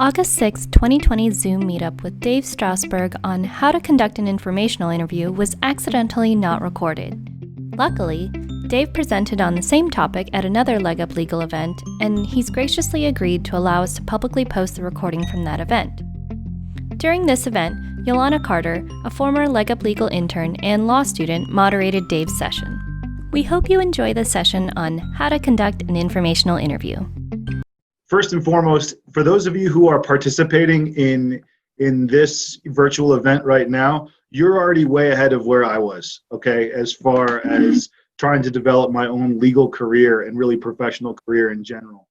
August 6, 2020 Zoom meetup with Dave Strousberg on how to conduct an informational interview was accidentally not recorded. Luckily, Dave presented on the same topic at another Leg Up Legal event, and he's graciously agreed to allow us to publicly post the recording from that event. During this event, Yolanda Carter, a former Leg Up Legal intern and law student, moderated Dave's session. We hope you enjoy the session on how to conduct an informational interview. First and foremost, for those of you who are participating in this virtual event right now, you're already way ahead of where I was, okay, as far as trying to develop my own legal career and really professional career in general.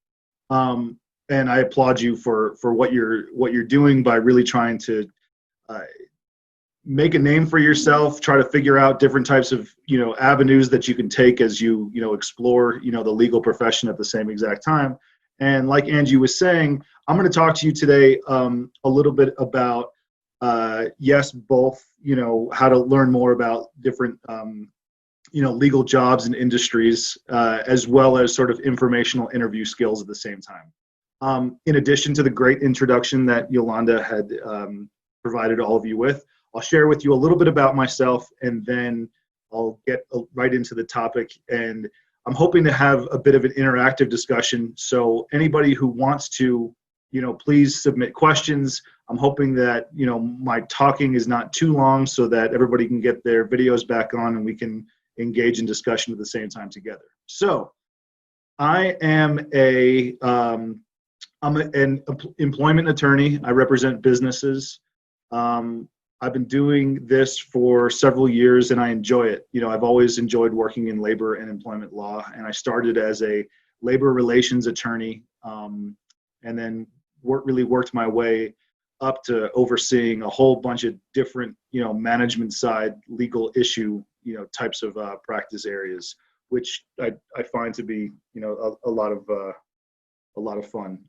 And I applaud you for what you're doing by really trying to make a name for yourself, try to figure out different types of avenues that you can take as you explore the legal profession at the same exact time. And like Angie was saying, I'm going to talk to you today a little bit about, both, how to learn more about different, legal jobs and industries, as well as sort of informational interview skills at the same time. In addition to the great introduction that Yolanda had provided all of you with, I'll share with you a little bit about myself, and then I'll get right into the topic. And I'm hoping to have a bit of an interactive discussion. So anybody who wants to, please submit questions. I'm hoping that, my talking is not too long so that everybody can get their videos back on and we can engage in discussion at the same time together. So I am I'm an employment attorney. I represent businesses. I've been doing this for several years and I enjoy it. I've always enjoyed working in labor and employment law, and I started as a labor relations attorney, and then really worked my way up to overseeing a whole bunch of different, management side legal issue, types of practice areas, which I find to be, a lot of fun.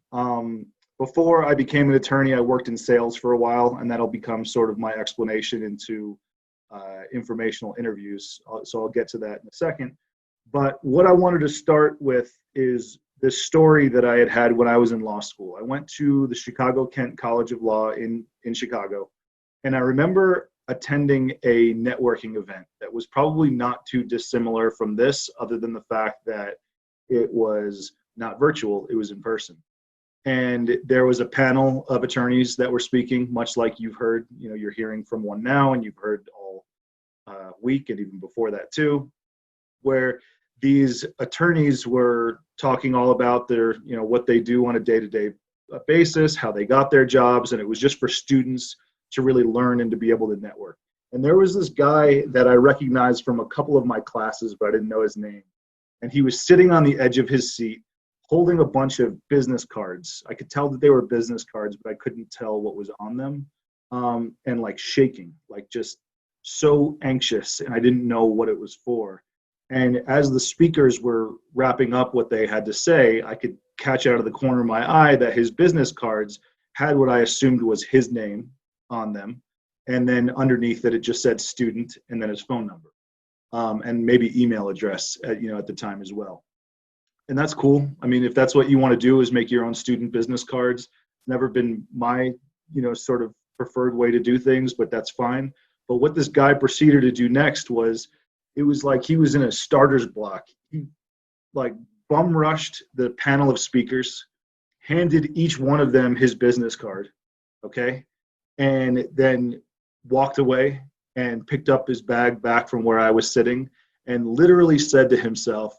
Before I became an attorney, I worked in sales for a while, and that'll become sort of my explanation into informational interviews. So I'll get to that in a second. But what I wanted to start with is this story that I had when I was in law school. I went to the Chicago-Kent College of Law in Chicago, and I remember attending a networking event that was probably not too dissimilar from this, other than the fact that it was not virtual, it was in person. And there was a panel of attorneys that were speaking, much like you've heard, you're hearing from one now, and you've heard all week and even before that too, where these attorneys were talking all about their, what they do on a day-to-day basis, how they got their jobs, and it was just for students to really learn and to be able to network. And there was this guy that I recognized from a couple of my classes, but I didn't know his name. And he was sitting on the edge of his seat, holding a bunch of business cards. I could tell that they were business cards, but I couldn't tell what was on them. And like shaking, like just so anxious, and I didn't know what it was for. And as the speakers were wrapping up what they had to say, I could catch out of the corner of my eye that his business cards had what I assumed was his name on them. And then underneath that, it just said student and then his phone number, and maybe email address at the time as well. And that's cool. I mean, if that's what you want to do, is make your own student business cards. Never been my, sort of preferred way to do things, but that's fine. But what this guy proceeded to do next was, it was like he was in a starter's block. He like bum rushed the panel of speakers, handed each one of them his business card, okay? And then walked away and picked up his bag back from where I was sitting and literally said to himself,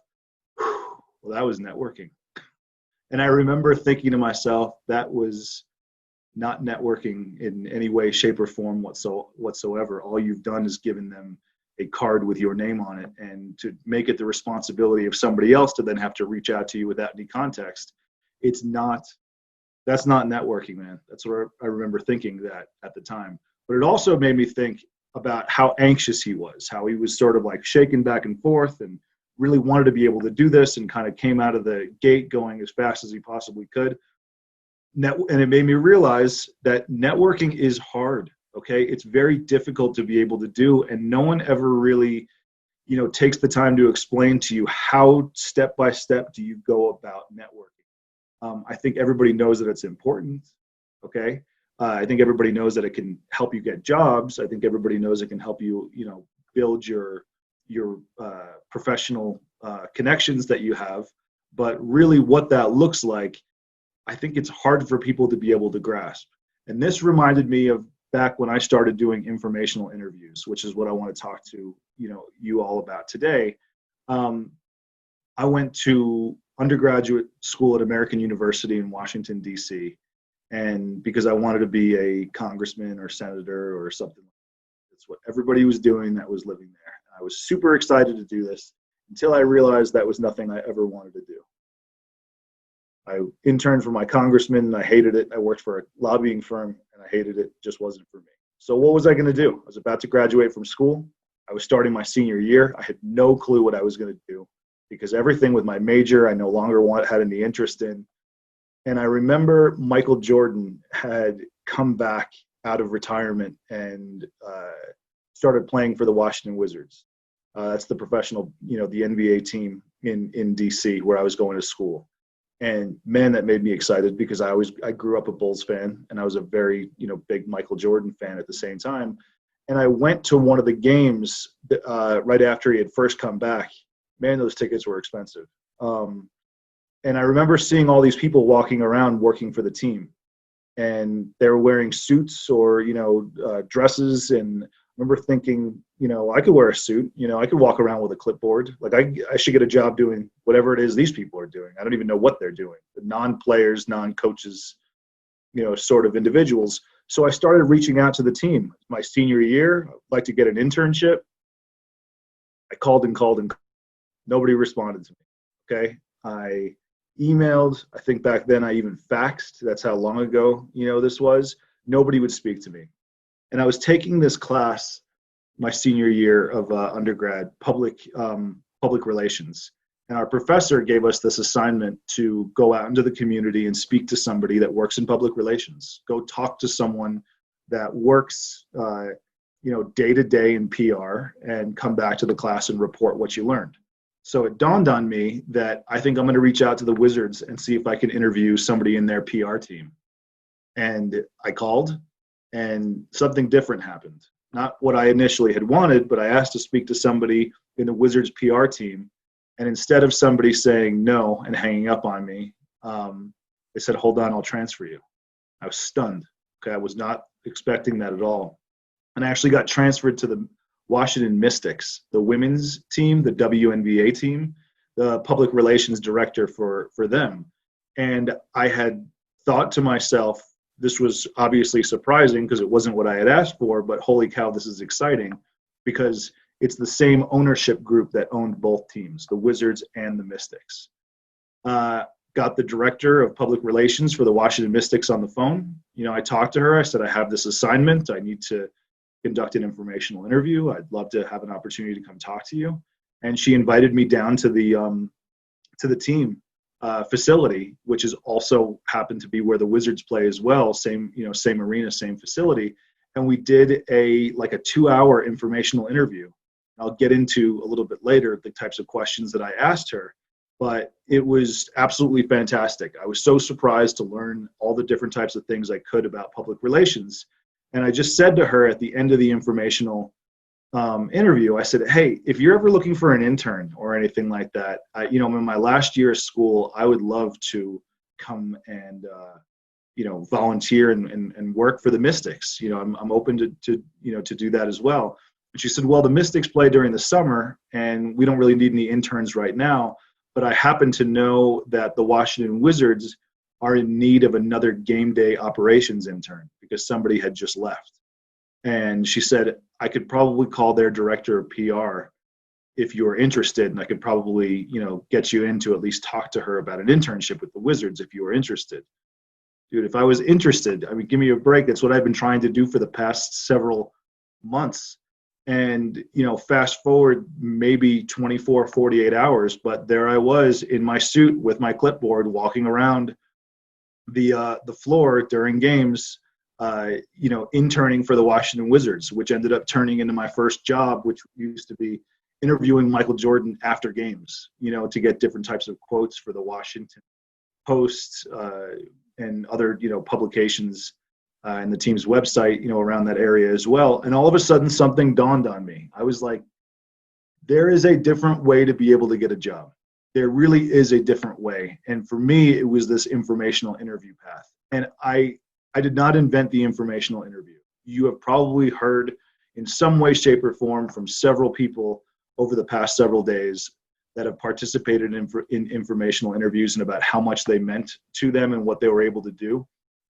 well, that was networking. And I remember thinking to myself, that was not networking in any way, shape, or form whatsoever. All you've done is given them a card with your name on it, and to make it the responsibility of somebody else to then have to reach out to you without any context. That's not networking, man. That's what I remember thinking that at the time. But it also made me think about how anxious he was, how he was sort of like shaking back and forth and really wanted to be able to do this, and kind of came out of the gate going as fast as he possibly could. And it made me realize that networking is hard, okay? It's very difficult to be able to do, and no one ever really, takes the time to explain to you how step by step do you go about networking. I think everybody knows that it's important, Okay. I think everybody knows that it can help you get jobs. I think everybody knows it can help you, build your professional connections that you have. But really, what that looks like, I think it's hard for people to be able to grasp. And this reminded me of back when I started doing informational interviews, which is what I want to talk to you all about today. I went to undergraduate school at American University in Washington, D.C. And because I wanted to be a congressman or senator or something, that's what everybody was doing that was living there. I was super excited to do this until I realized that was nothing I ever wanted to do. I interned for my congressman and I hated it. I worked for a lobbying firm and I hated it. It just wasn't for me. So what was I going to do? I was about to graduate from school. I was starting my senior year. I had no clue what I was going to do because everything with my major I no longer had any interest in. And I remember Michael Jordan had come back out of retirement and started playing for the Washington Wizards. That's the professional, the NBA team in DC where I was going to school. And man, that made me excited because I grew up a Bulls fan and I was a very, big Michael Jordan fan at the same time. And I went to one of the games right after he had first come back. Man, those tickets were expensive. And I remember seeing all these people walking around working for the team. And they were wearing suits or, dresses. And I remember thinking, I could wear a suit. I could walk around with a clipboard. Like I should get a job doing whatever it is these people are doing. I don't even know what they're doing. The non-players, non-coaches, sort of individuals. So I started reaching out to the team. My senior year, I'd like to get an internship. I called and called and called. Nobody responded to me. Okay. I emailed. I think back then I even faxed. That's how long ago, this was. Nobody would speak to me. And I was taking this class my senior year of undergrad, public relations. And our professor gave us this assignment to go out into the community and speak to somebody that works in public relations. Go talk to someone that works, day to day in PR and come back to the class and report what you learned. So it dawned on me that I think I'm going to reach out to the Wizards and see if I can interview somebody in their PR team. And I called and something different happened. Not what I initially had wanted, but I asked to speak to somebody in the Wizards PR team. And instead of somebody saying no and hanging up on me, they said, hold on, I'll transfer you. I was stunned. Okay, I was not expecting that at all. And I actually got transferred to the Washington Mystics, the women's team, the WNBA team, the public relations director for them. And I had thought to myself, this was obviously surprising because it wasn't what I had asked for, but holy cow, this is exciting because it's the same ownership group that owned both teams, the Wizards and the Mystics. Got the director of public relations for the Washington Mystics on the phone. I talked to her. I said, I have this assignment. I need to conduct an informational interview. I'd love to have an opportunity to come talk to you. And she invited me down to the team facility, which is also happened to be where the Wizards play as well. Same arena, same facility. And we did a 2-hour informational interview. I'll get into a little bit later the types of questions that I asked her, but it was absolutely fantastic. I was so surprised to learn all the different types of things I could about public relations. And I just said to her at the end of the informational interview, I said, hey, if you're ever looking for an intern or anything like that, in my last year of school, I would love to come and, volunteer and work for the Mystics. I'm open to do that as well. And she said, well, the Mystics play during the summer and we don't really need any interns right now, but I happen to know that the Washington Wizards are in need of another game day operations intern because somebody had just left. And she said, I could probably call their director of PR if you were interested, and I could probably, get you in to at least talk to her about an internship with the Wizards if you were interested. Dude, if I was interested, give me a break. That's what I've been trying to do for the past several months. And, fast forward maybe 24, 48 hours, but there I was in my suit with my clipboard walking around the floor during games, interning for the Washington Wizards, which ended up turning into my first job, which used to be interviewing Michael Jordan after games, to get different types of quotes for the Washington Post, and other, publications and the team's website, around that area as well. And all of a sudden something dawned on me. I was like, there is a different way to be able to get a job. There really is a different way. And for me, it was this informational interview path. And I did not invent the informational interview. You have probably heard in some way, shape, or form from several people over the past several days that have participated in informational interviews and about how much they meant to them and what they were able to do.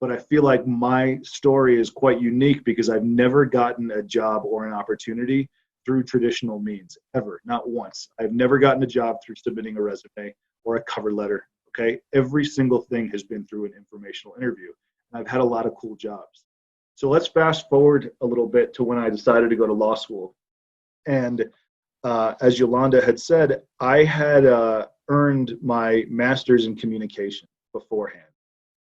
But I feel like my story is quite unique because I've never gotten a job or an opportunity through traditional means, ever, not once. I've never gotten a job through submitting a resume or a cover letter, okay? Every single thing has been through an informational interview. And I've had a lot of cool jobs. So let's fast forward a little bit to when I decided to go to law school. And as Yolanda had said, I had earned my master's in communication beforehand.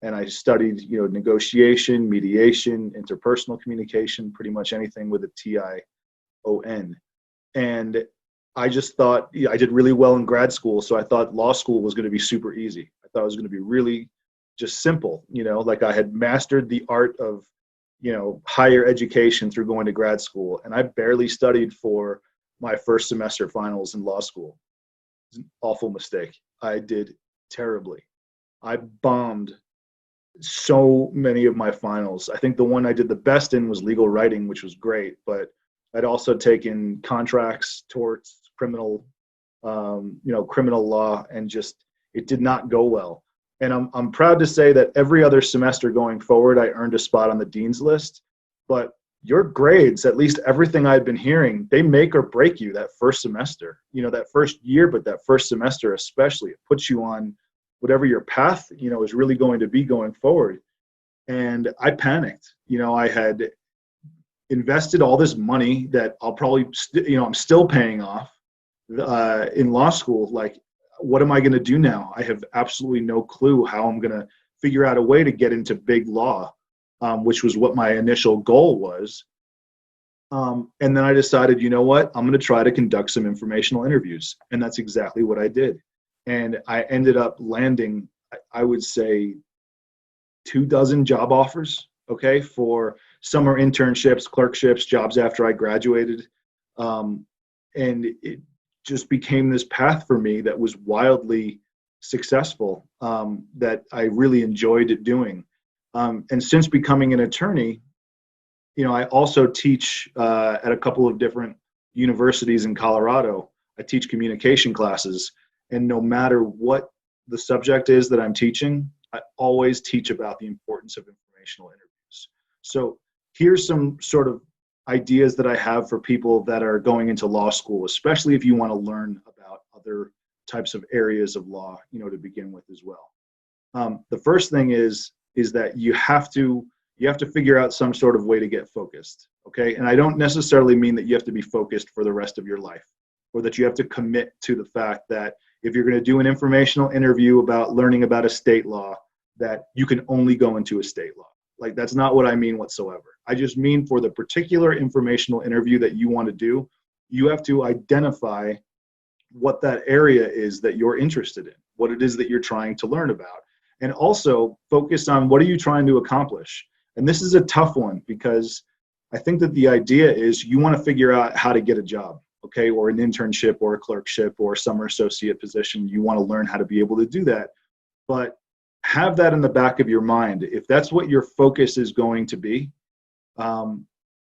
And I studied, negotiation, mediation, interpersonal communication, pretty much anything with a TION. And I just thought, I did really well in grad school. So I thought law school was going to be super easy. I thought it was going to be really just simple, like I had mastered the art of, higher education through going to grad school. And I barely studied for my first semester finals in law school. It was an awful mistake. I did terribly. I bombed so many of my finals. I think the one I did the best in was legal writing, which was great, but I'd also taken contracts, torts, criminal law, and just, it did not go well. And I'm proud to say that every other semester going forward, I earned a spot on the dean's list, but your grades, at least everything I've been hearing, they make or break you that first semester, that first year, but that first semester especially, it puts you on whatever your path, is really going to be going forward. And I panicked. I had invested all this money that I'll probably, I'm still paying off in law school. Like, what am I going to do now? I have absolutely no clue how I'm going to figure out a way to get into big law, which was what my initial goal was. And then I decided, you know what? I'm going to try to conduct some informational interviews. And that's exactly what I did. And I ended up landing, I would say, 24 job offers, okay, for summer internships, clerkships, jobs after I graduated. And it just became this path for me that was wildly successful, that I really enjoyed doing. And since becoming an attorney, I also teach at a couple of different universities in Colorado. I teach communication classes. And no matter what the subject is that I'm teaching, I always teach about the importance of informational interviews. So here's some sort of ideas that I have for people that are going into law school, especially if you want to learn about other types of areas of law, to begin with as well. The first thing is that you have to figure out some sort of way to get focused, okay? And I don't necessarily mean that you have to be focused for the rest of your life, or that you have to commit to the fact that if you're going to do an informational interview about learning about a state law, that you can only go into a state law. Like, that's not what I mean whatsoever. I just mean for the particular informational interview that you want to do, you have to identify what that area is that you're interested in, what it is that you're trying to learn about, and also focus on what are you trying to accomplish. And this is a tough one because I think that the idea is you want to figure out how to get a job, okay, or an internship or a clerkship or a summer associate position. You want to learn how to be able to do that. But have that in the back of your mind. If that's what your focus is going to be,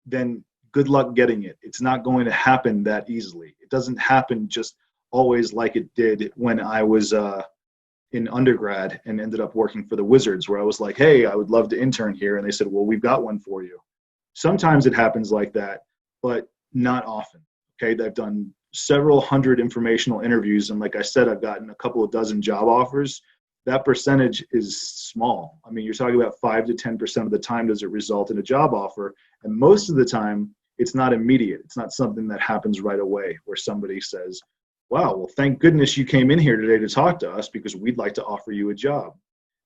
then good luck getting it. It's not going to happen that easily. It doesn't happen just always like it did when I was in undergrad and ended up working for the Wizards, where I was like, hey, I would love to intern here. And they said, well, we've got one for you. Sometimes it happens like that, but not often. Okay, I've done several hundred informational interviews. And like I said, I've gotten a couple of dozen job offers. That percentage is small. I mean, you're talking about 5 to 10% of the time does it result in a job offer. And most of the time, it's not immediate. It's not something that happens right away where somebody says, wow, well, thank goodness you came in here today to talk to us because we'd like to offer you a job.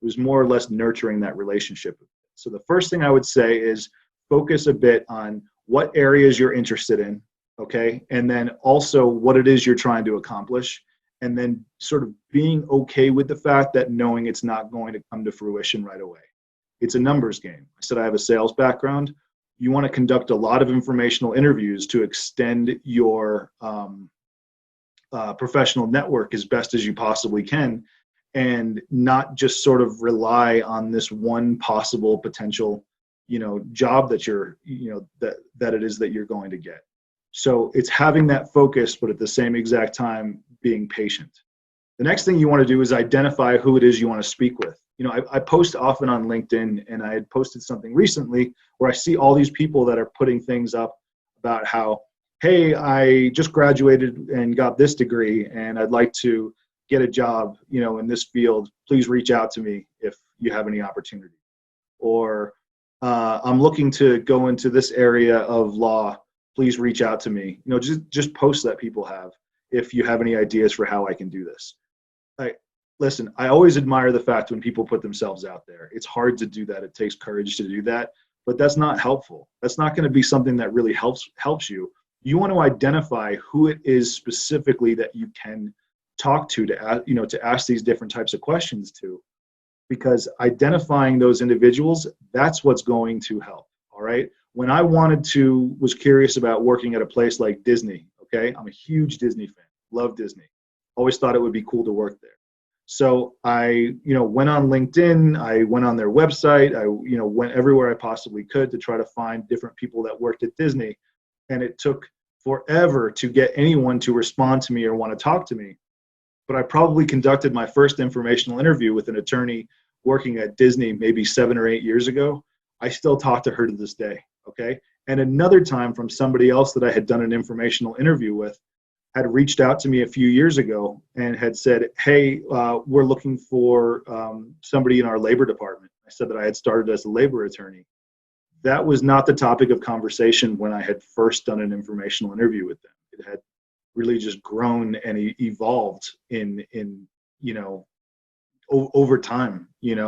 It was more or less nurturing that relationship. So the first thing I would say is focus a bit on what areas you're interested in, okay? And then also what it is you're trying to accomplish. and then sort of being okay with the fact that knowing it's not going to come to fruition right away. It's a numbers game. I said I have a sales background. You want to conduct a lot of informational interviews to extend your professional network as best as you possibly can, and not just sort of rely on this one possible potential, job that you're, that it is that you're going to get. So it's having that focus, but at the same exact time, being patient. The next thing you want to do is identify who it is you want to speak with. I post often on LinkedIn, and I had posted something recently where I see all these people that are putting things up about how, hey, I just graduated and got this degree, and I'd like to get a job, in this field. Please reach out to me if you have any opportunity. Or I'm looking to go into this area of law. Please reach out to me. Just posts that people have if you have any ideas for how I can do this. Listen, I always admire the fact when people put themselves out there. It's hard to do that. It takes courage to do that, but that's not helpful. That's not going to be something that really helps you. You want to identify who it is specifically that you can talk to ask these different types of questions to, because identifying those individuals, that's what's going to help. All right. When I was curious about working at a place like Disney, okay, I'm a huge Disney fan, love Disney. Always thought it would be cool to work there. So I, went on LinkedIn, I went on their website, I, went everywhere I possibly could to try to find different people that worked at Disney. And it took forever to get anyone to respond to me or want to talk to me. But I probably conducted my first informational interview with an attorney working at Disney maybe 7 or 8 years ago. I still talk to her to this day, okay? And another time from somebody else that I had done an informational interview with had reached out to me a few years ago and had said, hey, we're looking for somebody in our labor department. I said that I had started as a labor attorney. That was not the topic of conversation when I had first done an informational interview with them. It had really just grown and evolved in over time, in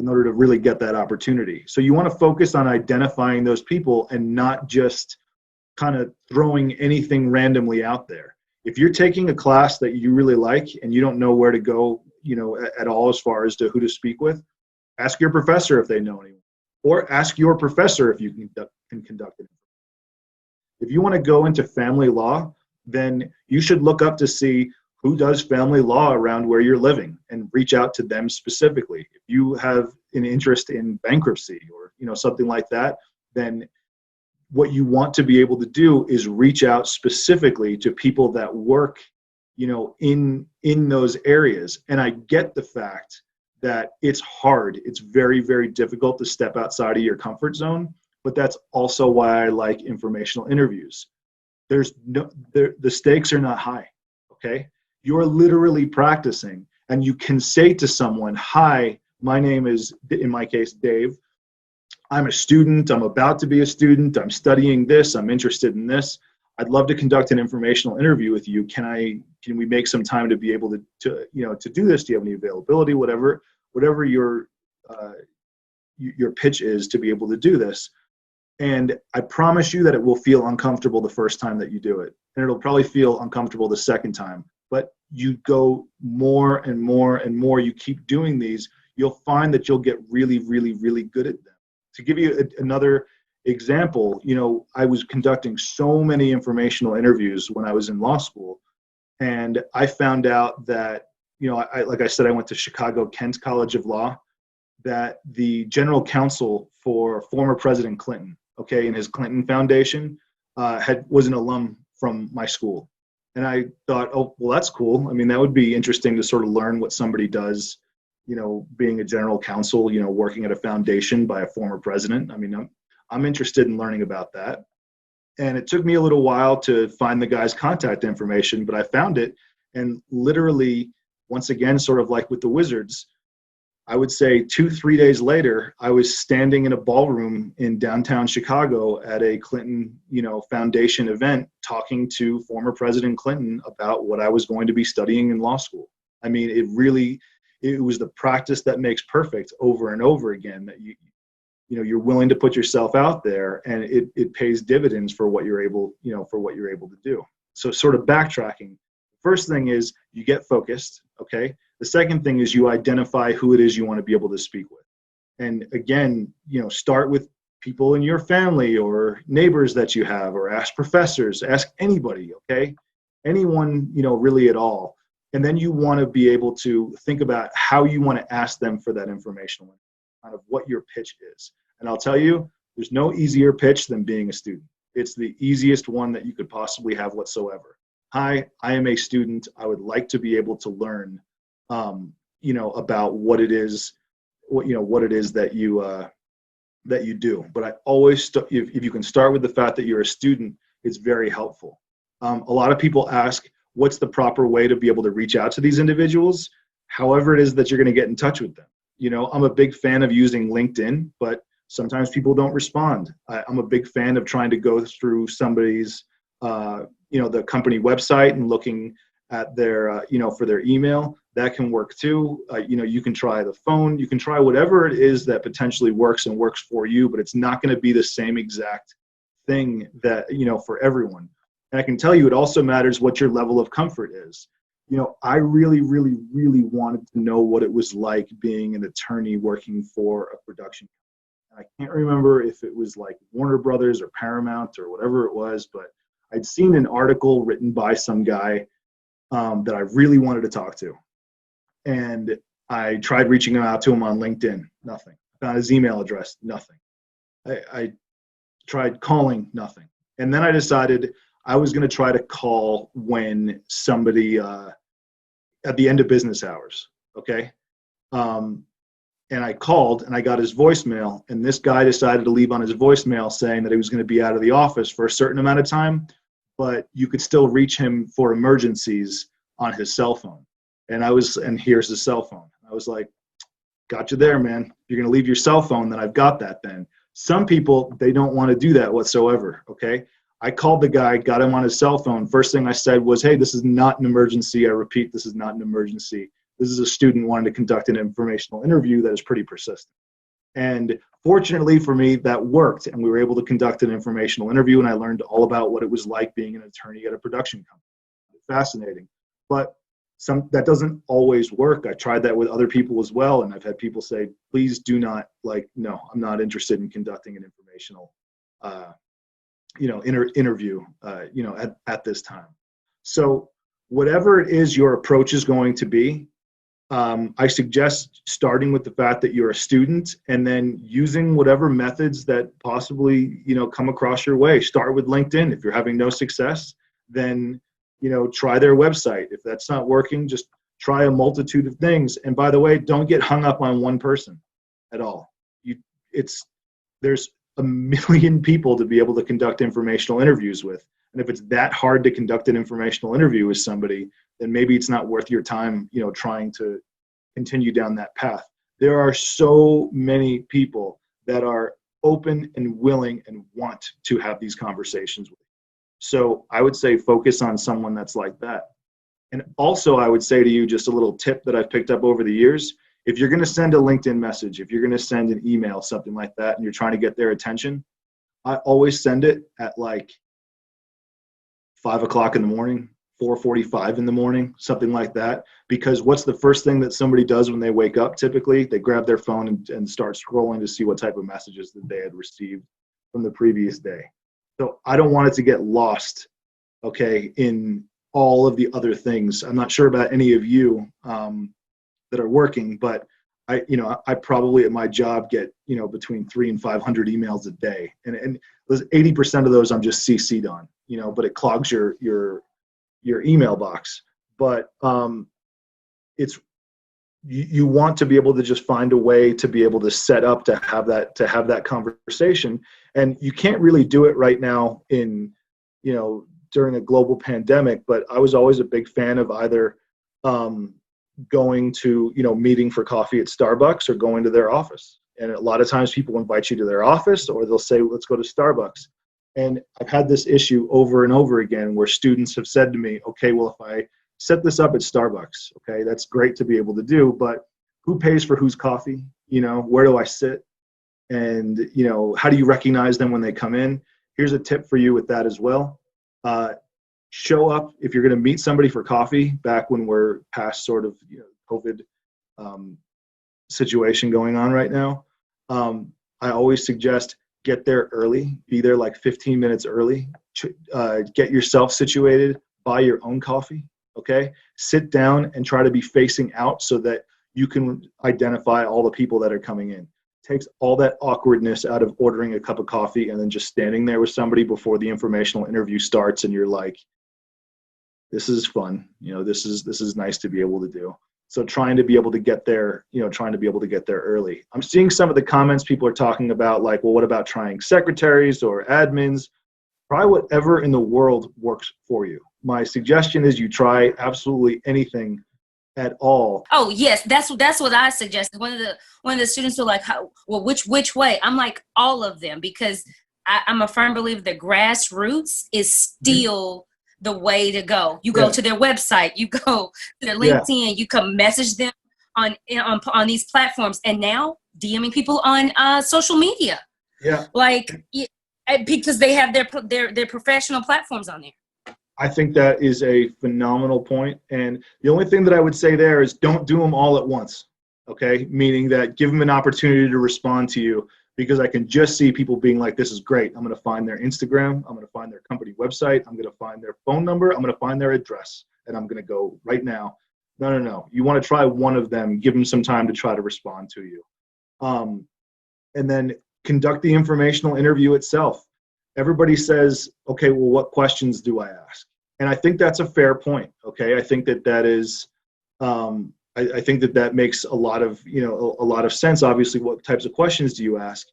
order to really get that opportunity. So you want to focus on identifying those people and not just kind of throwing anything randomly out there. If you're taking a class that you really like and you don't know where to go, at all as far as to who to speak with, ask your professor if they know anyone, or ask your professor if you can conduct it. If you want to go into family law, then you should look up to see who does family law around where you're living and reach out to them specifically. If you have an interest in bankruptcy or something like that, then what you want to be able to do is reach out specifically to people that work in those areas. And I get the fact that it's hard. It's very, very difficult to step outside of your comfort zone, but that's also why I like informational interviews. The stakes are not high, okay? You're literally practicing, and you can say to someone, hi, my name is, in my case, Dave. I'm a student, I'm about to be a student, I'm studying this, I'm interested in this. I'd love to conduct an informational interview with you. Can we make some time to be able to do this? Do you have any availability? Whatever your pitch is to be able to do this. And I promise you that it will feel uncomfortable the first time that you do it. And it'll probably feel uncomfortable the second time. But you go more and more and more, you keep doing these, you'll find that you'll get really, really, really good at them. To give you another example, I was conducting so many informational interviews when I was in law school. And I found out that, like I said, I went to Chicago Kent College of Law, that the general counsel for former President Clinton, okay, in his Clinton Foundation, was an alum from my school. And I thought, oh, well, that's cool. I mean, that would be interesting to sort of learn what somebody does, being a general counsel, working at a foundation by a former president. I mean, I'm interested in learning about that. And it took me a little while to find the guy's contact information, but I found it. And literally, once again, sort of like with the Wizards, I would say 2-3 days later, I was standing in a ballroom in downtown Chicago at a Clinton, Foundation event, talking to former President Clinton about what I was going to be studying in law school. I mean, it was the practice that makes perfect over and over again, that you're willing to put yourself out there, and it pays dividends for what you're able to do. So sort of backtracking, first thing is you get focused, okay? The second thing is you identify who it is you want to be able to speak with. And again, start with people in your family or neighbors that you have, or ask professors, ask anybody, okay? Anyone, really at all. And then you want to be able to think about how you want to ask them for that information, kind of what your pitch is. And I'll tell you, there's no easier pitch than being a student. It's the easiest one that you could possibly have whatsoever. Hi, I am a student. I would like to be able to learn, about what it is, what it is that you do. But I always, if you can start with the fact that you're a student, it's very helpful. A lot of people ask, what's the proper way to be able to reach out to these individuals? However it is that you're going to get in touch with them. I'm a big fan of using LinkedIn, but sometimes people don't respond. I'm a big fan of trying to go through somebody's, the company website and looking at their, for their email. That can work too. You can try the phone. You can try whatever it is that potentially works and works for you, but it's not going to be the same exact thing that, for everyone. And I can tell you, it also matters what your level of comfort is. I really, really, really wanted to know what it was like being an attorney working for a production company. I can't remember if it was like Warner Brothers or Paramount or whatever it was, but I'd seen an article written by some guy that I really wanted to talk to. And I tried reaching out to him on LinkedIn, nothing. I found his email address, nothing. I tried calling, nothing. And then I decided I was going to try to call when somebody at the end of business hours, okay? And I called and I got his voicemail, and this guy decided to leave on his voicemail saying that he was going to be out of the office for a certain amount of time, but you could still reach him for emergencies on his cell phone. And here's his cell phone. I was like, got you there, man. You're going to leave your cell phone, then I've got that then. Some people, they don't want to do that whatsoever, okay? I called the guy, got him on his cell phone. First thing I said was, hey, this is not an emergency. I repeat, this is not an emergency. This is a student wanting to conduct an informational interview that is pretty persistent. And fortunately for me, that worked. And we were able to conduct an informational interview, and I learned all about what it was like being an attorney at a production company. Fascinating. But that doesn't always work. I tried that with other people as well. And I've had people say, please do not, no, I'm not interested in conducting an informational interview, at this time. So whatever it is your approach is going to be, I suggest starting with the fact that you're a student and then using whatever methods that possibly, come across your way. Start with LinkedIn. If you're having no success, then, try their website. If that's not working, just try a multitude of things. And by the way, don't get hung up on one person at all. There's a million people to be able to conduct informational interviews with. And if it's that hard to conduct an informational interview with somebody, then maybe it's not worth your time, trying to continue down that path. There are so many people that are open and willing and want to have these conversations with you. So I would say focus on someone that's like that. And also I would say to you, just a little tip that I've picked up over the years, if you're going to send a LinkedIn message, if you're going to send an email, something like that, and you're trying to get their attention, I always send it at 5 o'clock in the morning, 4:45 in the morning, something like that. Because what's the first thing that somebody does when they wake up? Typically, they grab their phone and start scrolling to see what type of messages that they had received from the previous day. So I don't want it to get lost, okay, in all of the other things. I'm not sure about any of you that are working, but I probably at my job get, between 300 and 500 emails a day. And 80% of those I'm just CC'd on, but it clogs your email box. But you want to be able to just find a way to be able to set up to have that conversation. And you can't really do it right now during a global pandemic, but I was always a big fan of either going to, meeting for coffee at Starbucks or going to their office. And a lot of times people invite you to their office, or they'll say, let's go to Starbucks. And I've had this issue over and over again where students have said to me, okay, well, if I set this up at Starbucks, okay, that's great to be able to do, but who pays for whose coffee? Where do I sit? And, how do you recognize them when they come in? Here's a tip for you with that as well. show up. If you're going to meet somebody for coffee, back when we're past sort of COVID situation going on right now, I always suggest get there early, be there like 15 minutes early, get yourself situated, buy your own coffee, okay? Sit down and try to be facing out so that you can identify all the people that are coming in. Takes all that awkwardness out of ordering a cup of coffee and then just standing there with somebody before the informational interview starts, and you're like, this is fun, this is nice to be able to do. So trying to be able to get there, early. I'm seeing some of the comments people are talking about, like, well, what about trying secretaries or admins? Try whatever in the world works for you. My suggestion is you try absolutely anything at all. Oh yes, that's what I suggested. One of the students were like, which way? I'm like, all of them, because I'm a firm believer that grassroots is still the way to go. You go to their website, you go to their LinkedIn, you come message them on these platforms, and now DMing people on social media. Yeah, like because they have their professional platforms on there. I think that is a phenomenal point. And the only thing that I would say there is don't do them all at once, okay? Meaning that give them an opportunity to respond to you, because I can just see people being like, this is great. I'm going to find their Instagram. I'm going to find their company website. I'm going to find their phone number. I'm going to find their address. And I'm going to go right now. No. You want to try one of them. Give them some time to try to respond to you. And then conduct the informational interview itself. Everybody says, okay, well, what questions do I ask? And I think that's a fair point. Okay, I think that is, I think that makes a lot of sense. Obviously, what types of questions do you ask?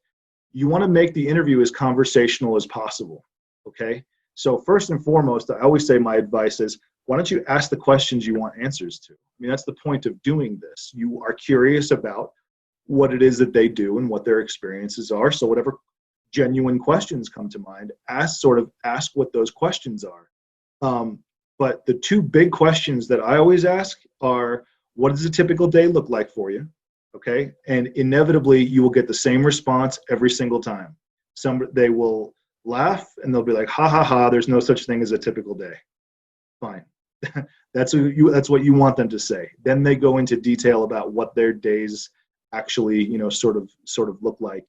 You want to make the interview as conversational as possible. Okay, so first and foremost, I always say my advice is, why don't you ask the questions you want answers to? I mean, that's the point of doing this. You are curious about what it is that they do and what their experiences are. So whatever genuine questions come to mind, ask what those questions are. But the two big questions that I always ask are, what does a typical day look like for you? Okay. And inevitably you will get the same response every single time. They will laugh and they'll be like, ha ha ha, there's no such thing as a typical day. Fine. That's what you want them to say. Then they go into detail about what their days actually, sort of look like,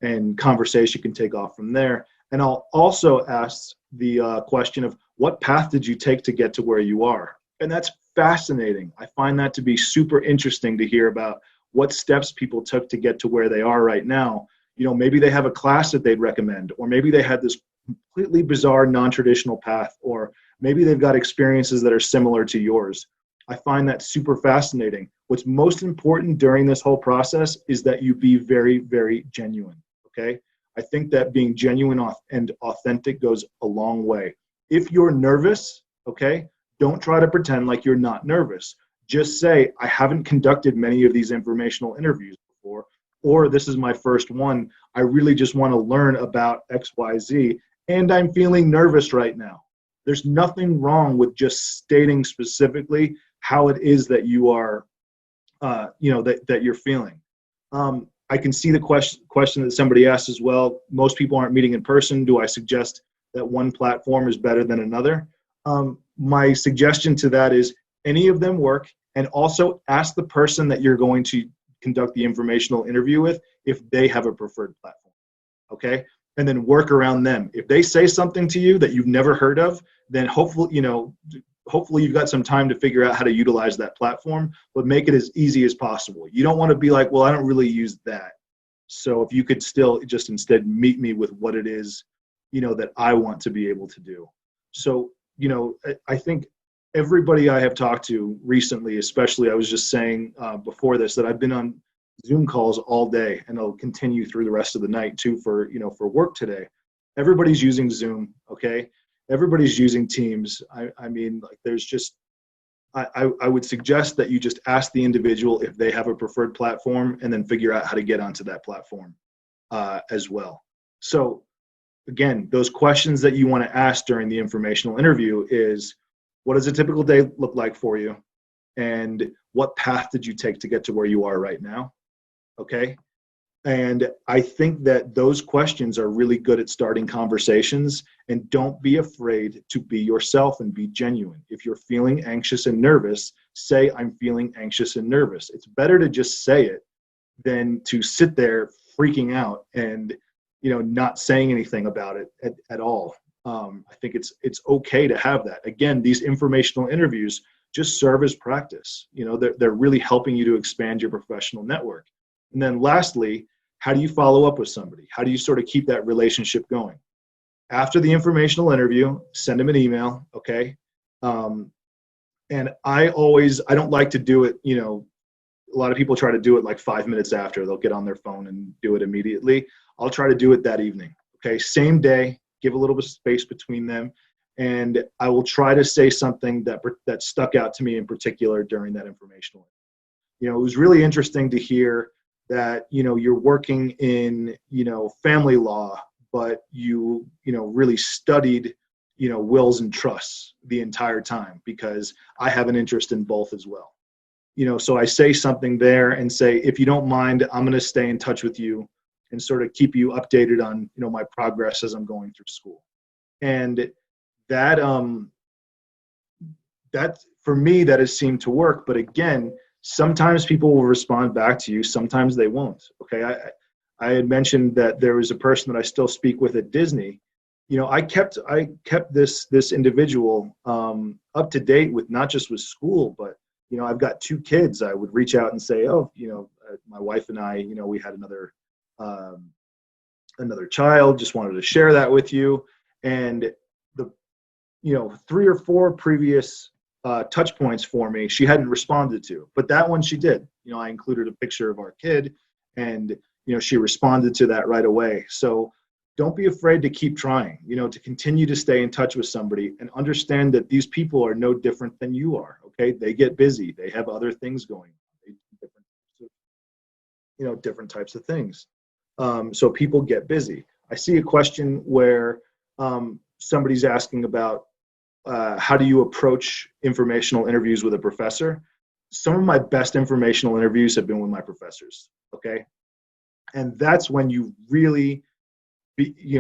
and conversation can take off from there. And I'll also ask the question of, what path did you take to get to where you are? And that's fascinating. I find that to be super interesting to hear about what steps people took to get to where they are right now. Maybe they have a class that they'd recommend, or maybe they had this completely bizarre, non-traditional path, or maybe they've got experiences that are similar to yours. I find that super fascinating. What's most important during this whole process is that you be very, very genuine. Okay, I think that being genuine and authentic goes a long way. If you're nervous, okay, don't try to pretend like you're not nervous. Just say, I haven't conducted many of these informational interviews before, or this is my first one. I really just want to learn about XYZ, and I'm feeling nervous right now. There's nothing wrong with just stating specifically how it is that you are, that you're feeling. I can see the question that somebody asked as well. Most people aren't meeting in person. Do I suggest that one platform is better than another? My suggestion to that is any of them work, and also ask the person that you're going to conduct the informational interview with if they have a preferred platform, okay? And then work around them. If they say something to you that you've never heard of, then hopefully you've got some time to figure out how to utilize that platform, but make it as easy as possible. You don't want to be like, well, I don't really use that. So if you could still just instead meet me with what it is, that I want to be able to do. So, I think everybody I have talked to recently, especially, I was just saying before this, that I've been on Zoom calls all day, and I'll continue through the rest of the night too for work today. Everybody's using Zoom, okay? Everybody's using Teams. I mean, like, there's just, I would suggest that you just ask the individual if they have a preferred platform, and then figure out how to get onto that platform as well. So again, those questions that you want to ask during the informational interview is, what does a typical day look like for you? And what path did you take to get to where you are right now? Okay. And I think that those questions are really good at starting conversations. And don't be afraid to be yourself and be genuine. If you're feeling anxious and nervous, say, I'm feeling anxious and nervous. It's better to just say it than to sit there freaking out and, not saying anything about it at all. I think it's okay to have that. Again, these informational interviews just serve as practice. They're really helping you to expand your professional network. And then lastly, how do you follow up with somebody? How do you sort of keep that relationship going? After the informational interview, send them an email, okay? And I don't like to do it, a lot of people try to do it like 5 minutes after. They'll get on their phone and do it immediately. I'll try to do it that evening, okay? Same day, give a little bit of space between them. And I will try to say something that stuck out to me in particular during that informational. It was really interesting to hear that, you're working in, family law, but you really studied, wills and trusts the entire time, because I have an interest in both as well. So I say something there and say, if you don't mind, I'm going to stay in touch with you and sort of keep you updated on, my progress as I'm going through school. And that for me, that has seemed to work. But again, sometimes people will respond back to you. Sometimes they won't. Okay. I had mentioned that there was a person that I still speak with at Disney. I kept this individual up to date with not just with school, but I've got 2 kids. I would reach out and say, oh, my wife and I, we had another child, just wanted to share that with you. And the 3 or 4 previous touch points for me, she hadn't responded to, but that one she did. I included a picture of our kid, and she responded to that right away. So don't be afraid to keep trying, to continue to stay in touch with somebody, and understand that these people are no different than you are. Okay, they get busy, they have other things going on, different types of things. So people get busy. I see a question where somebody's asking about how do you approach informational interviews with a professor? Some of my best informational interviews have been with my professors, okay? And that's when you really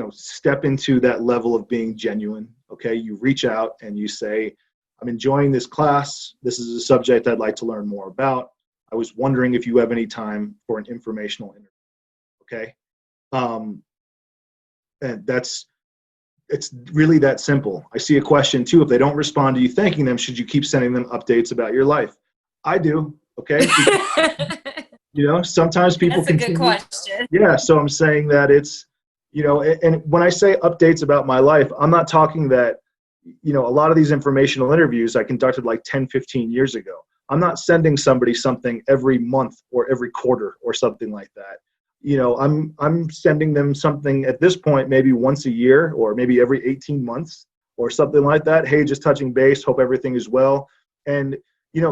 step into that level of being genuine, okay? You reach out and you say, I'm enjoying this class. This is a subject I'd like to learn more about. I was wondering if you have any time for an informational interview, okay? And it's really that simple. I see a question too. If they don't respond to you thanking them, should you keep sending them updates about your life? I do, okay? Sometimes people That's a good question. Yeah, so I'm saying that it's, and when I say updates about my life, I'm not talking that, a lot of these informational interviews I conducted like 10, 15 years ago. I'm not sending somebody something every month or every quarter or something like that. I'm sending them something at this point, maybe once a year or maybe every 18 months or something like that. Hey, just touching base, hope everything is well. And,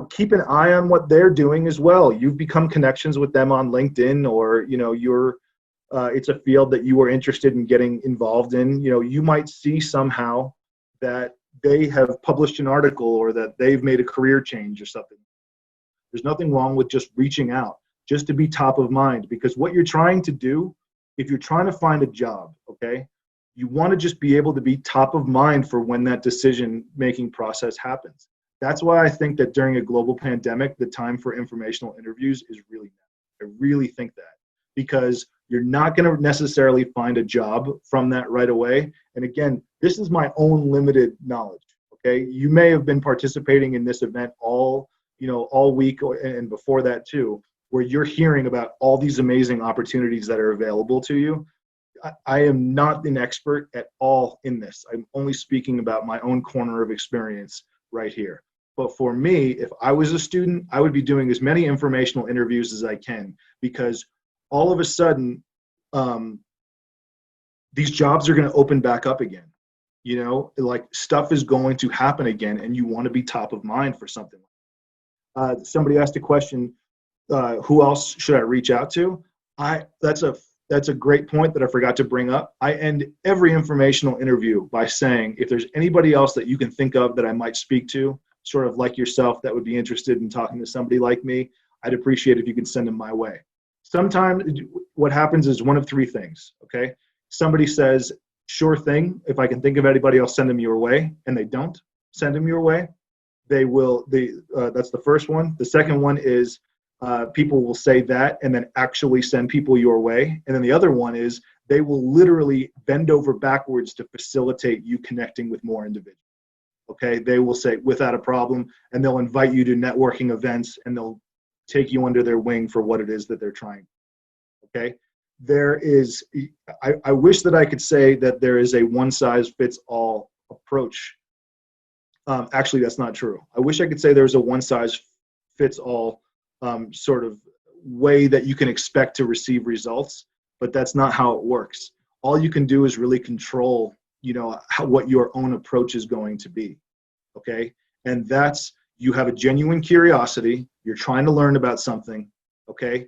keep an eye on what they're doing as well. You've become connections with them on LinkedIn, or, it's a field that you are interested in getting involved in. You might see somehow that they have published an article or that they've made a career change or something. There's nothing wrong with just reaching out, just to be top of mind, because what you're trying to do, if you're trying to find a job, okay, you want to just be able to be top of mind for when that decision-making process happens. That's why I think that during a global pandemic, the time for informational interviews is really now. I really think that, because you're not going to necessarily find a job from that right away. And again, this is my own limited knowledge, okay? You may have been participating in this event all week and before that too, where you're hearing about all these amazing opportunities that are available to you. I am not an expert at all in this. I'm only speaking about my own corner of experience right here. But for me, if I was a student, I would be doing as many informational interviews as I can, because all of a sudden, these jobs are going to open back up again. Like stuff is going to happen again, and you want to be top of mind for something. Somebody asked a question, who else should I reach out to? That's a great point that I forgot to bring up. I end every informational interview by saying, if there's anybody else that you can think of that I might speak to, sort of like yourself, that would be interested in talking to somebody like me, I'd appreciate if you could send them my way. Sometimes what happens is one of three things, okay? Somebody says, sure thing, if I can think of anybody, I'll send them your way, and they don't send them your way. That's the first one. The second one is people will say that and then actually send people your way. And then the other one is they will literally bend over backwards to facilitate you connecting with more individuals. Okay, they will say without a problem, and they'll invite you to networking events, and they'll take you under their wing for what it is that they're trying. Okay, I wish that I could say that there is a one-size-fits-all approach. Actually, that's not true. I wish I could say there's a one-size-fits-all sort of way that you can expect to receive results, but that's not how it works. All you can do is really control, what your own approach is going to be. Okay, and that's, you have a genuine curiosity. You're trying to learn about something. Okay,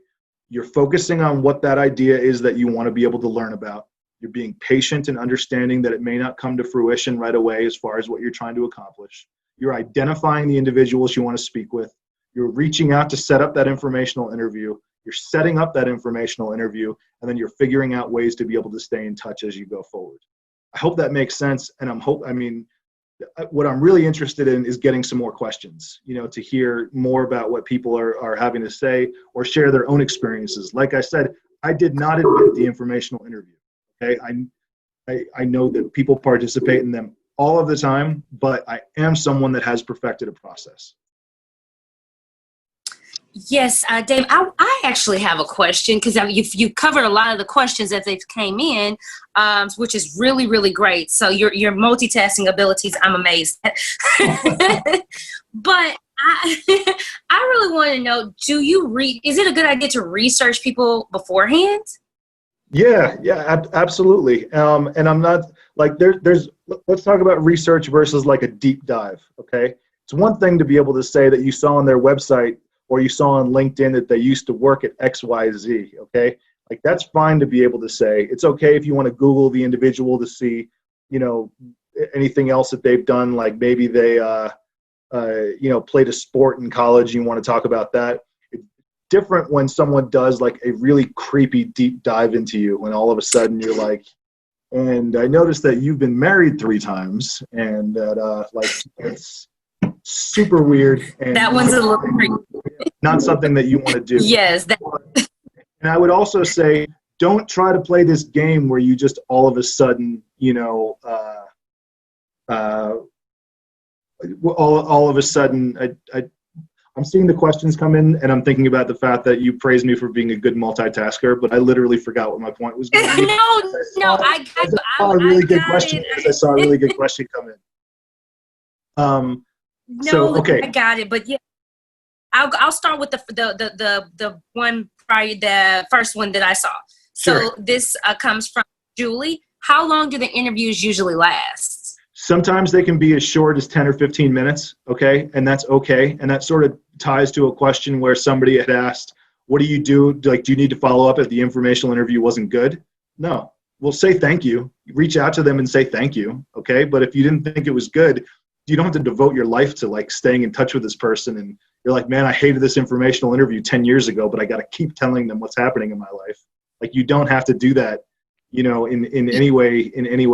you're focusing on what that idea is that you want to be able to learn about. You're being patient and understanding that it may not come to fruition right away as far as what you're trying to accomplish. You're identifying the individuals you want to speak with. You're reaching out to set up that informational interview. You're setting up that informational interview, and then you're figuring out ways to be able to stay in touch as you go forward. I hope that makes sense. And what I'm really interested in is getting some more questions, to hear more about what people are having to say or share their own experiences. Like I said, I did not invent the informational interview. Okay, I know that people participate in them all of the time, but I am someone that has perfected a process. Yes, Dave, I actually have a question, because you covered a lot of the questions that they've came in, which is really, really great. So your multitasking abilities, I'm amazed at. But I really want to know, is it a good idea to research people beforehand? Yeah, absolutely. And I'm not like let's talk about research versus like a deep dive. Okay, it's one thing to be able to say that you saw on their website or you saw on LinkedIn that they used to work at XYZ. Okay, like that's fine to be able to say. It's okay if you want to Google the individual to see, anything else that they've done. Like maybe they, played a sport in college. You want to talk about that. Different when someone does like a really creepy deep dive into you, and all of a sudden you're like, and I noticed that you've been married 3 times, and that it's super weird, and that one's a little creepy. Not something that you want to do. Yes. And I would also say, don't try to play this game where you just all of a sudden, all of a sudden, I'm seeing the questions come in, and I'm thinking about the fact that you praised me for being a good multitasker, but I literally forgot what my point was going to be. I saw a really good question come in. Okay. I got it, but yeah, I'll start with the one prior, the first one that I saw. So Sure. This comes from Julie. How long do the interviews usually last? Sometimes they can be as short as 10 or 15 minutes, okay? And that's okay. And that sort of ties to a question where somebody had asked, what do you do? Like, do you need to follow up if the informational interview wasn't good? No. Well, say thank you. Reach out to them and say thank you, okay? But if you didn't think it was good, you don't have to devote your life to like staying in touch with this person. And you're like, man, I hated this informational interview 10 years ago, but I got to keep telling them what's happening in my life. Like, you don't have to do that, in any way,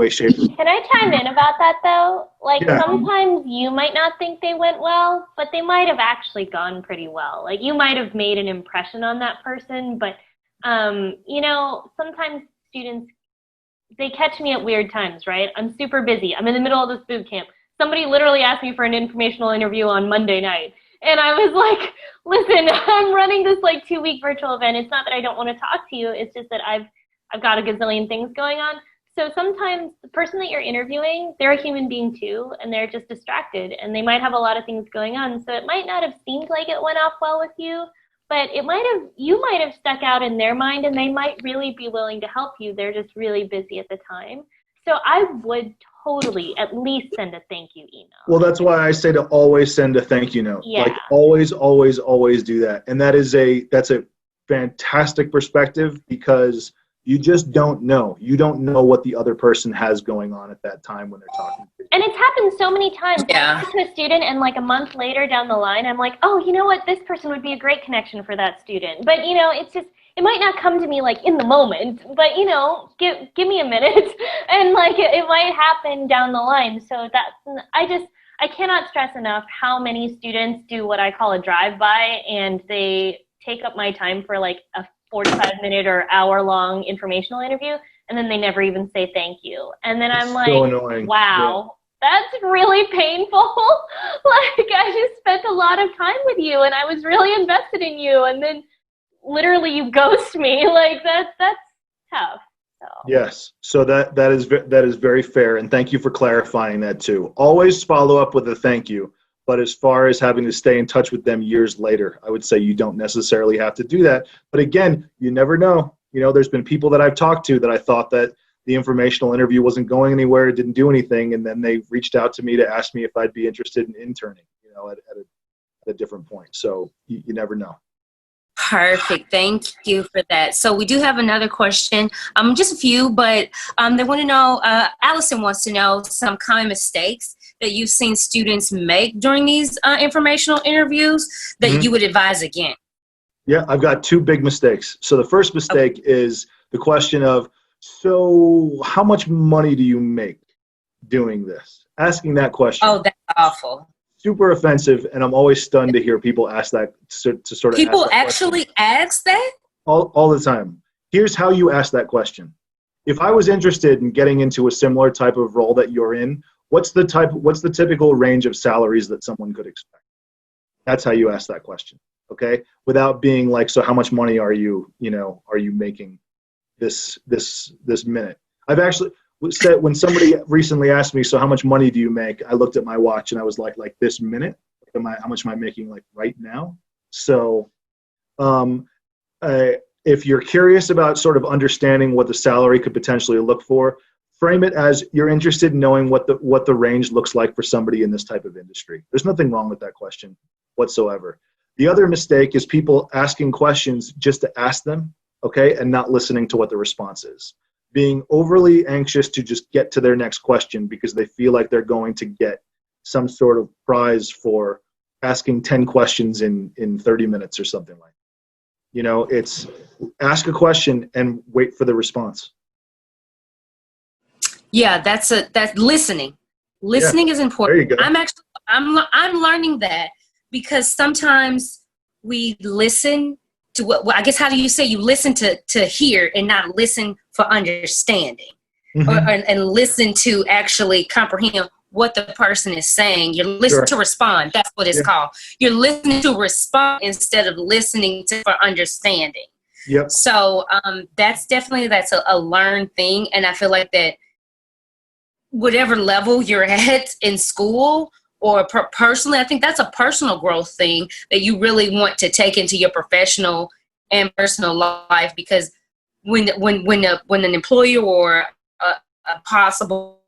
shape. Can I chime in about that though? Like Yeah. Sometimes you might not think they went well, but they might have actually gone pretty well. Like you might have made an impression on that person, but sometimes students, they catch me at weird times, right? I'm super busy. I'm in the middle of this boot camp. Somebody literally asked me for an informational interview on Monday night. And I was like, listen, I'm running this 2-week virtual event. It's not that I don't want to talk to you. It's just that I've got a gazillion things going on. So sometimes the person that you're interviewing, they're a human being too, and they're just distracted, and they might have a lot of things going on. So it might not have seemed like it went off well with you, but you might have stuck out in their mind, and they might really be willing to help you. They're just really busy at the time. So I would totally at least send a thank you email. Well, that's why I say to always send a thank you note. Yeah. Like always do that. And that's a fantastic perspective, because you just don't know. You don't know what the other person has going on at that time when they're talking to you. And it's happened so many times. Yeah. I talk to a student, and a month later down the line, I'm like, oh, you know what? This person would be a great connection for that student. But, it's it might not come to me like in the moment, but you know, give me a minute, and like it might happen down the line. So that's, I cannot stress enough how many students do what I call a drive-by, and they take up my time for like a 45-minute or hour-long informational interview, and then they never even say thank you. And then I'm like, so annoying. wow, that's really painful. Like, I just spent a lot of time with you, and I was really invested in you, and then literally you ghost me. Like, that's tough. So. Yes, so that is very fair, and thank you for clarifying that too. Always follow up with a thank you, but as far as having to stay in touch with them years later, I would say you don't necessarily have to do that. But again, you never know. You know, there's been people that I've talked to that I thought that the informational interview wasn't going anywhere, it didn't do anything, and then they reached out to me to ask me if I'd be interested in interning, you know, at a different point. So you never know. Perfect. Thank you for that. So we do have another question, just a few, but they want to know, Allison wants to know some common mistakes that you've seen students make during these informational interviews that you would advise again. Yeah, I've got two big mistakes. So the first mistake is the question of, so how much money do you make doing this? Asking that question. Oh, that's awful. Super offensive, and I'm always stunned to hear people ask that, to sort of people ask that actually question. ask that? All the time. Here's how you ask that question. If I was interested in getting into a similar type of role that you're in, what's the typical range of salaries that someone could expect? That's how you ask that question, okay? Without being like, so how much money are you making this minute? I've actually said, when somebody recently asked me, so how much money do you make? I looked at my watch and I was like this minute? How much am I making like right now? So if you're curious about sort of understanding what the salary could potentially look for, frame it as you're interested in knowing what the range looks like for somebody in this type of industry. There's nothing wrong with that question whatsoever. The other mistake is people asking questions just to ask them, okay, and not listening to what the response is. Being overly anxious to just get to their next question because they feel like they're going to get some sort of prize for asking 10 questions in 30 minutes or something like that. You know, it's ask a question and wait for the response. Yeah, that's listening. Listening is important. There you go. I'm learning that, because sometimes we listen to what, I guess, how do you say, you listen to hear and not listen for understanding, and listen to actually comprehend what the person is saying. You're listening to respond. That's what it's called. You're listening to respond instead of listening for understanding. Yep. So that's a learned thing. And I feel like that whatever level you're at in school or personally, I think that's a personal growth thing that you really want to take into your professional and personal life, because when an employer or a possible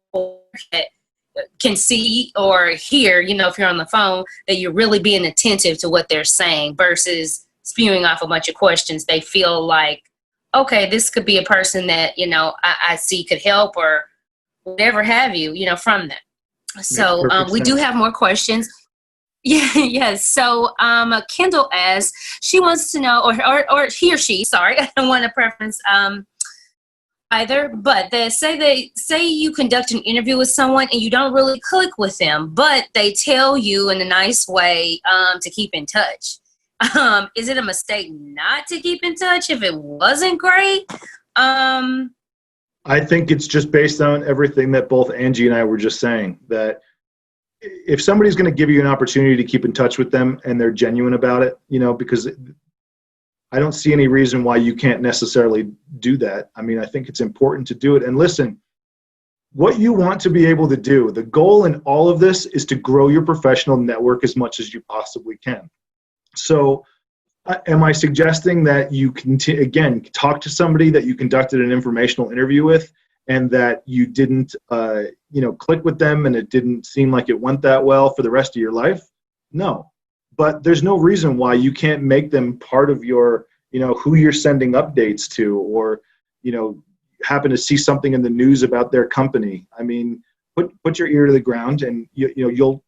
can see or hear, you know, if you're on the phone, that you're really being attentive to what they're saying versus spewing off a bunch of questions, they feel like, okay, this could be a person that, you know, I see could help or whatever have you, you know, from them. So we do have more questions. Yeah, yes. So Kendall asks, she wants to know, or he or she, sorry, I don't want to preference either, but they say you conduct an interview with someone and you don't really click with them, but they tell you in a nice way to keep in touch. Is it a mistake not to keep in touch if it wasn't great? I think it's just based on everything that both Angie and I were just saying, that if somebody's going to give you an opportunity to keep in touch with them and they're genuine about it, you know, because I don't see any reason why you can't necessarily do that. I mean, I think it's important to do it. And listen, what you want to be able to do, the goal in all of this is to grow your professional network as much as you possibly can. So am I suggesting that you can, again, talk to somebody that you conducted an informational interview with and that you didn't, click with them and it didn't seem like it went that well for the rest of your life? No. But there's no reason why you can't make them part of your, who you're sending updates to, or, happen to see something in the news about their company. I mean, put your ear to the ground and you'll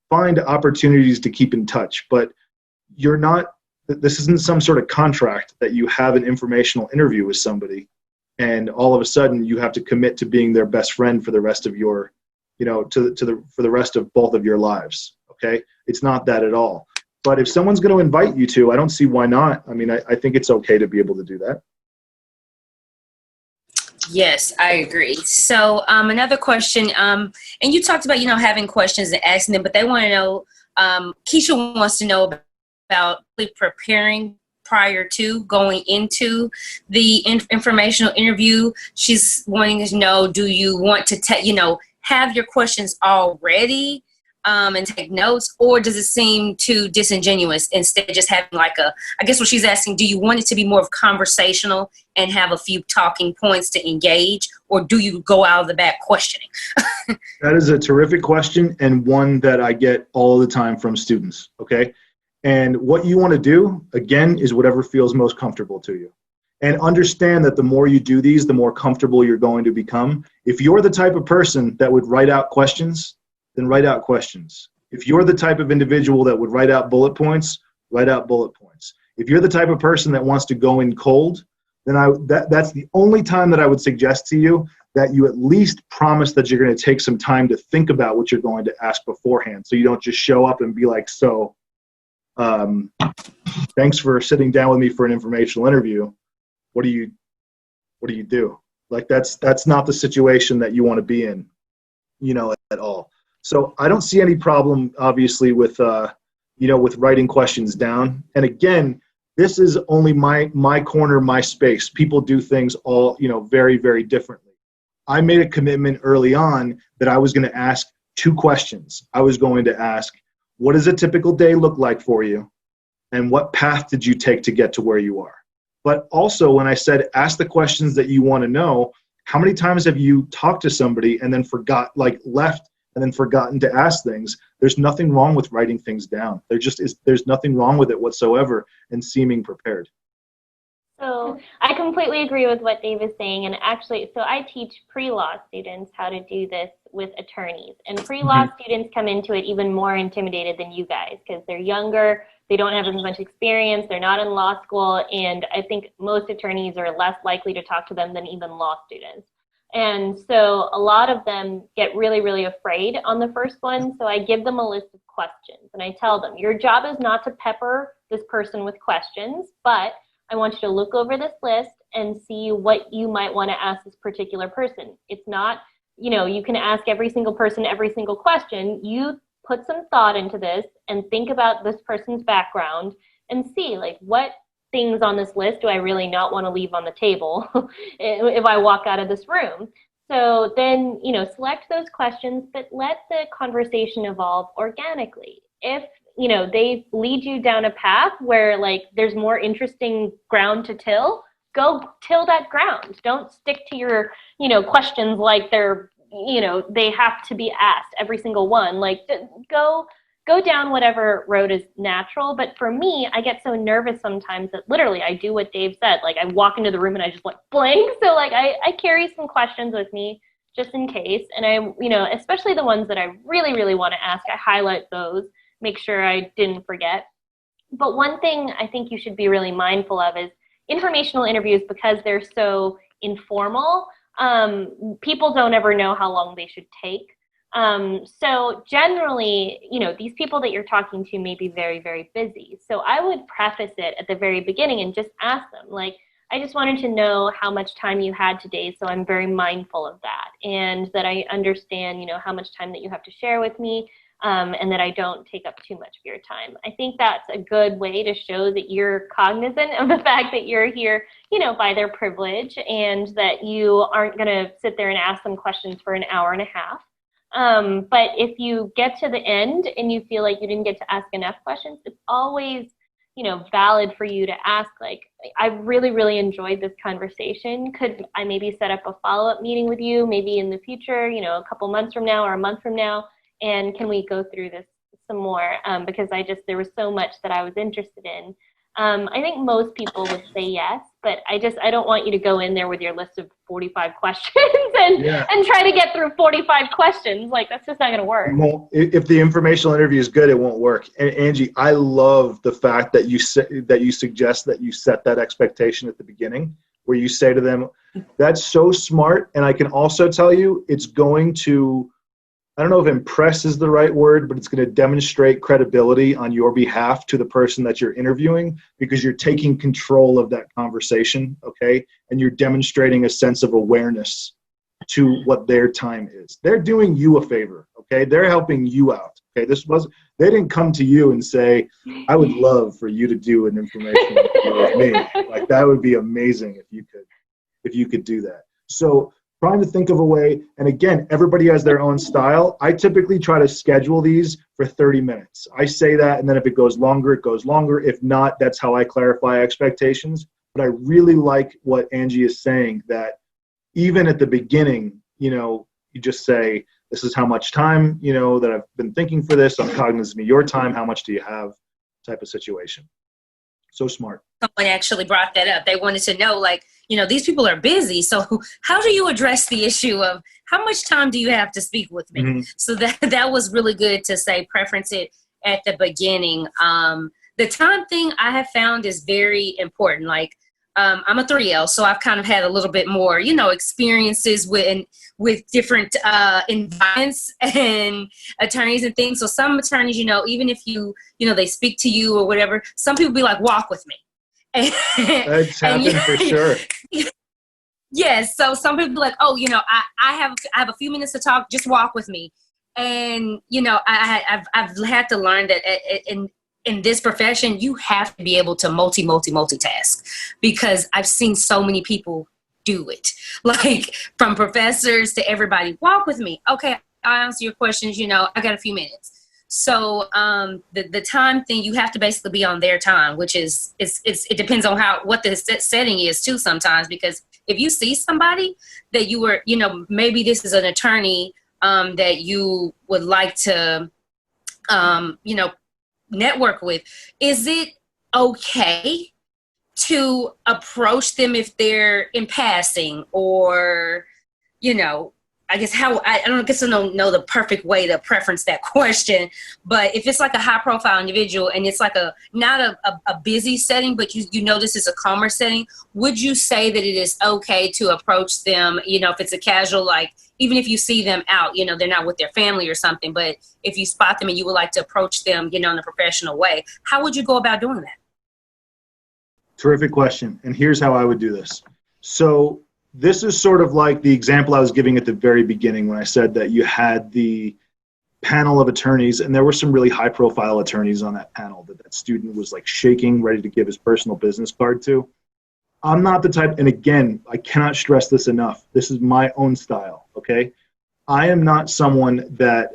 find opportunities to keep in touch, but you're not this isn't some sort of contract that you have an informational interview with somebody and all of a sudden you have to commit to being their best friend for the rest of your, for the rest of both of your lives. Okay. It's not that at all. But if someone's going to invite you to, I don't see why not. I mean, I think it's okay to be able to do that. Yes, I agree. So another question, and you talked about, having questions and asking them, but they want to know, Keisha wants to know about preparing prior to going into the informational interview. She's wanting to know, do you want to, have your questions all ready and take notes, or does it seem too disingenuous instead of just having I guess what she's asking, do you want it to be more of conversational and have a few talking points to engage, or do you go out of the back questioning? That is a terrific question, and one that I get all the time from students, okay? And what you want to do, again, is whatever feels most comfortable to you. And understand that the more you do these, the more comfortable you're going to become. If you're the type of person that would write out questions, then write out questions. If you're the type of individual that would write out bullet points, write out bullet points. If you're the type of person that wants to go in cold, then that's the only time that I would suggest to you that you at least promise that you're going to take some time to think about what you're going to ask beforehand, so you don't just show up and be like, so thanks for sitting down with me for an informational interview. What do you do? Like, that's not the situation that you want to be in, at all. So I don't see any problem, obviously, with with writing questions down. And again, this is only my corner, my space. People do things all, very, very differently. I made a commitment early on that I was going to ask 2 questions. I was going to ask, what does a typical day look like for you? And what path did you take to get to where you are? But also, when I said, ask the questions that you want to know, how many times have you talked to somebody and then left and then forgotten to ask things? There's nothing wrong with writing things down. There's nothing wrong with it whatsoever and seeming prepared. So I completely agree with what Dave is saying. And actually, so I teach pre-law students how to do this with attorneys. And pre-law students come into it even more intimidated than you guys because they're younger, they don't have as much experience, they're not in law school, and I think most attorneys are less likely to talk to them than even law students. And so a lot of them get really, really afraid on the first one. So I give them a list of questions and I tell them, your job is not to pepper this person with questions, but I want you to look over this list and see what you might want to ask this particular person. It's not, you can ask every single person every single question. You put some thought into this and think about this person's background and see what things on this list do I really not want to leave on the table if I walk out of this room. So then, select those questions, but let the conversation evolve organically. If, they lead you down a path where there's more interesting ground to till, go till that ground. Don't stick to your, questions like they're, they have to be asked, every single one. Go down whatever road is natural. But for me, I get so nervous sometimes that literally I do what Dave said. I walk into the room and I just blank. So I carry some questions with me just in case. And I, especially the ones that I really, really want to ask, I highlight those, make sure I didn't forget. But one thing I think you should be really mindful of is informational interviews, because they're so informal, people don't ever know how long they should take. So generally, these people that you're talking to may be very, very busy. So I would preface it at the very beginning and just ask them, I just wanted to know how much time you had today, so I'm very mindful of that, and that I understand, how much time that you have to share with me, and that I don't take up too much of your time. I think that's a good way to show that you're cognizant of the fact that you're here, by their privilege, and that you aren't going to sit there and ask them questions for an hour and a half. But if you get to the end and you feel like you didn't get to ask enough questions, it's always, valid for you to ask, I really, really enjoyed this conversation. Could I maybe set up a follow-up meeting with you, maybe in the future, a couple months from now or a month from now? And can we go through this some more? Because there was so much that I was interested in. I think most people would say yes, but I don't want you to go in there with your list of 45 questions and try to get through 45 questions. Like, that's just not going to work. Well, if the informational interview is good, it won't work. And Angie, I love the fact that you suggest that you set that expectation at the beginning, where you say to them, that's so smart. And I can also tell you it's going to, I don't know if impress is the right word, but it's going to demonstrate credibility on your behalf to the person that you're interviewing, because you're taking control of that conversation, okay? And you're demonstrating a sense of awareness to what their time is. They're doing you a favor, okay? They're helping you out, okay? They didn't come to you and say, I would love for you to do an information interview with me. Like, that would be amazing if you could do that. So trying to think of a way, and again, everybody has their own style. I typically try to schedule these for 30 minutes. I say that, and then if it goes longer, it goes longer. If not, that's how I clarify expectations. But I really like what Angie is saying, that even at the beginning, you just say, this is how much time, that I've been thinking for this. I'm cognizant of your time. How much do you have? Type of situation. So smart. Someone actually brought that up. They wanted to know, like, these people are busy. So how do you address the issue of how much time do you have to speak with me? Mm-hmm. So that was really good to say, preference it at the beginning. The time thing I have found is very important. Like, I'm a 3L, so I've kind of had a little bit more, experiences with different environments and attorneys and things. So some attorneys, even if they speak to you or whatever, some people be like, walk with me. That's happened for sure. Yes. So some people be like, oh, I have a few minutes to talk, just walk with me. And, I've had to learn that in this profession, you have to be able to multitask, because I've seen so many people do it. Like, from professors to everybody, walk with me. Okay, I'll answer your questions. I got a few minutes. So the time thing, you have to basically be on their time, which is it depends on what the setting is too sometimes, because if you see somebody that you were, maybe this is an attorney that you would like to, network with, is it okay to approach them if they're in passing, or I guess I don't know the perfect way to preference that question, but if it's like a high profile individual and it's like not a busy setting, but this is a calmer setting, would you say that it is okay to approach them, if it's a casual, like, even if you see them out, they're not with their family or something, but if you spot them and you would like to approach them, in a professional way, how would you go about doing that? Terrific question. And here's how I would do this. So this is sort of like the example I was giving at the very beginning when I said that you had the panel of attorneys, and there were some really high profile attorneys on that panel that student was like shaking, ready to give his personal business card to. I'm not the type, and again, I cannot stress this enough. This is my own style, okay? I am not someone that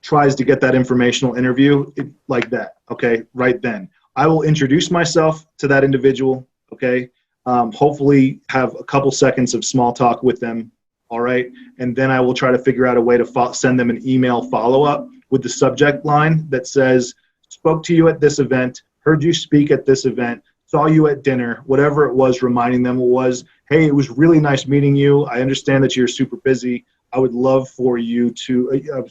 tries to get that informational interview like that, okay, right then. I will introduce myself to that individual, okay? Hopefully have a couple seconds of small talk with them, all right? And then I will try to figure out a way to send them an email follow-up with the subject line that says, spoke to you at this event, heard you speak at this event, saw you at dinner, whatever it was, reminding them hey, it was really nice meeting you. I understand that you're super busy. I would love for you to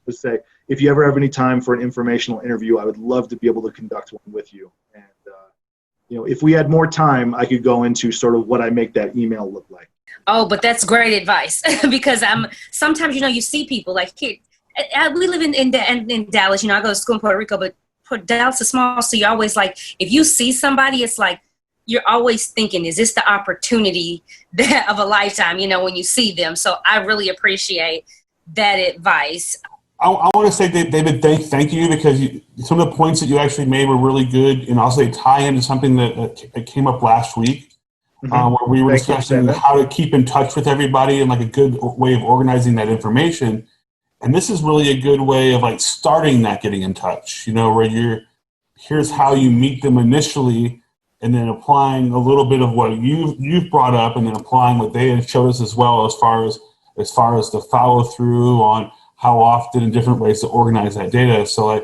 say, if you ever have any time for an informational interview, I would love to be able to conduct one with you. And, if we had more time, I could go into sort of what I make that email look like. Oh, but that's great advice because sometimes, you see people like here, we live in Dallas, I go to school in Puerto Rico, but Dallas is small. So you're always like, if you see somebody, it's like, you're always thinking, is this the opportunity of a lifetime, when you see them? So I really appreciate that advice. I want to say, David, thank you, because some of the points that you actually made were really good, and also they tie into something that came up last week, where we were discussing how to keep in touch with everybody and like a good way of organizing that information. And this is really a good way of like starting that getting in touch, where here's how you meet them initially, and then applying a little bit of what you've brought up, and then applying what they showed us as well, as far as the follow through on how often and different ways to organize that data. So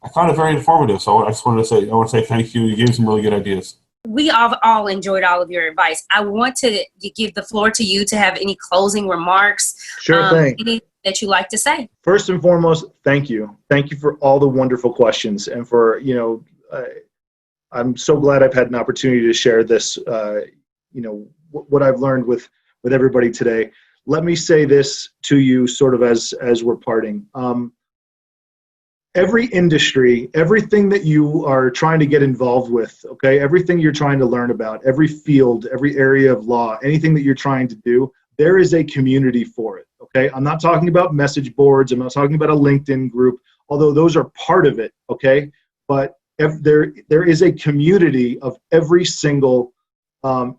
I found it very informative. So I just wanted to say, I want to say thank you. You gave some really good ideas. We all enjoyed all of your advice. I want to give the floor to you to have any closing remarks. Sure thing. Anything that you like to say. First and foremost, thank you. Thank you for all the wonderful questions, and for, I'm so glad I've had an opportunity to share this, what I've learned with everybody today. Let me say this to you sort of as we're parting. Every industry, everything that you are trying to get involved with, okay, everything you're trying to learn about, every field, every area of law, anything that you're trying to do, there is a community for it, okay? I'm not talking about message boards. I'm not talking about a LinkedIn group, although those are part of it, okay? But there is a community of every single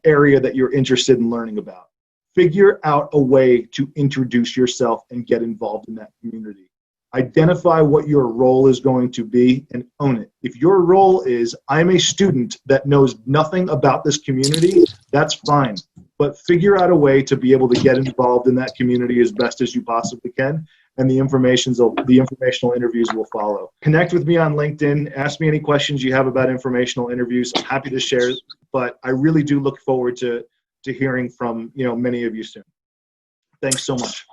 area that you're interested in learning about. Figure out a way to introduce yourself and get involved in that community. Identify what your role is going to be and own it. If your role is, I'm a student that knows nothing about this community, that's fine. But figure out a way to be able to get involved in that community as best as you possibly can, and the informational interviews will follow. Connect with me on LinkedIn. Ask me any questions you have about informational interviews. I'm happy to share, but I really do look forward to hearing from many of you soon. Thanks so much.